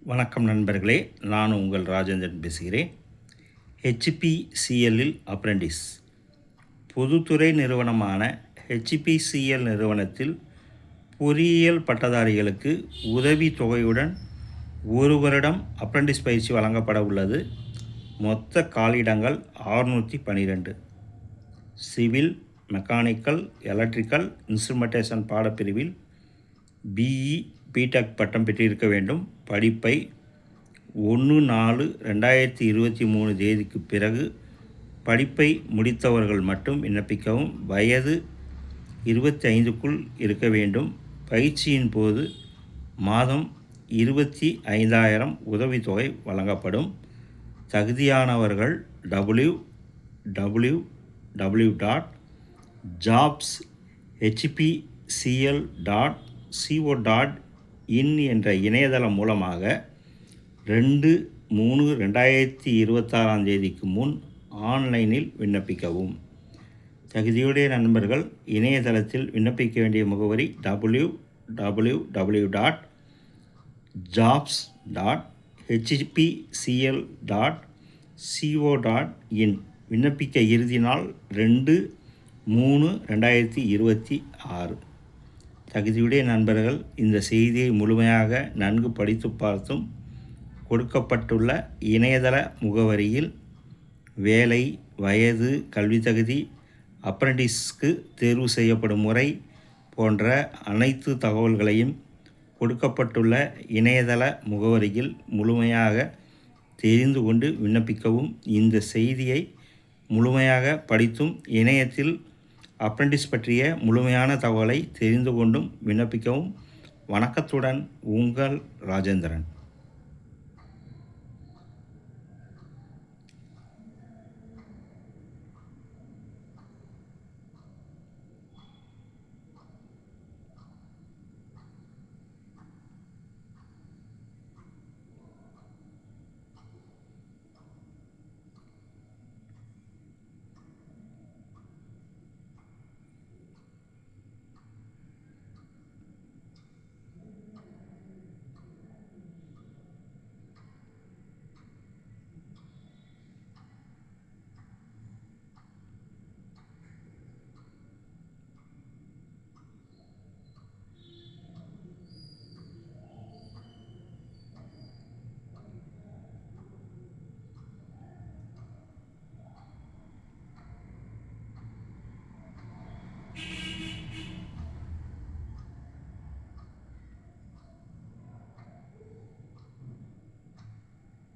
வணக்கம் நண்பர்களே, நான் உங்கள் ராஜேந்திரன் பேசுகிறேன். ஹெச்பிசிஎல்லில் அப்ரெண்டிஸ். பொதுத்துறை நிறுவனமான ஹெச்பிசிஎல் நிறுவனத்தில் பொறியியல் பட்டதாரிகளுக்கு உதவி தொகையுடன் 1 வருடம் அப்ரெண்டிஸ் பயிற்சி வழங்கப்பட உள்ளது. மொத்த காலியிடங்கள் 612. சிவில், மெக்கானிக்கல், எலக்ட்ரிக்கல், இன்ஸ்ட்ருமெண்டேஷன் பாடப்பிரிவில் பிஇ, பிடெக் பட்டம் பெற்றிருக்க வேண்டும். படிப்பை 1/4/2023 தேதிக்கு பிறகு படிப்பை முடித்தவர்கள் மட்டும் விண்ணப்பிக்கவும். வயது 25க்குள் இருக்க வேண்டும். பயிற்சியின் போது மாதம் 25,000 உதவித்தொகை வழங்கப்படும். தகுதியானவர்கள் www.jobshpcl.co.in என்ற இணையதளம் மூலமாக 2/3/2026 தேதிக்கு முன் ஆன்லைனில் விண்ணப்பிக்கவும். தகுதியுடைய நண்பர்கள் இணையதளத்தில் விண்ணப்பிக்க வேண்டிய முகவரி www.jobs.hpcl.co.in. விண்ணப்பிக்க இறுதி நாள் 2/3/2026. தகுதியுடைய நண்பர்கள் இந்த செய்தியை முழுமையாக நன்கு படித்து பார்த்தும் கொடுக்கப்பட்டுள்ள இணையதள முகவரியில் வேலை, வயது, கல்வி தகுதி, அப்ரெண்டிஸ்க்கு தேர்வு செய்யப்படும் முறை போன்ற அனைத்து தகவல்களையும் கொடுக்கப்பட்டுள்ள இணையதள முகவரியில் முழுமையாக தெரிந்து கொண்டு விண்ணப்பிக்கவும். இந்த செய்தியை முழுமையாக படித்தும் இணையத்தில் அப்ரெண்டிஸ் பற்றிய முழுமையான தகவலை தெரிந்து கொண்டும் விண்ணப்பிக்கவும். வணக்கத்துடன் உங்கள் ராஜேந்திரன்.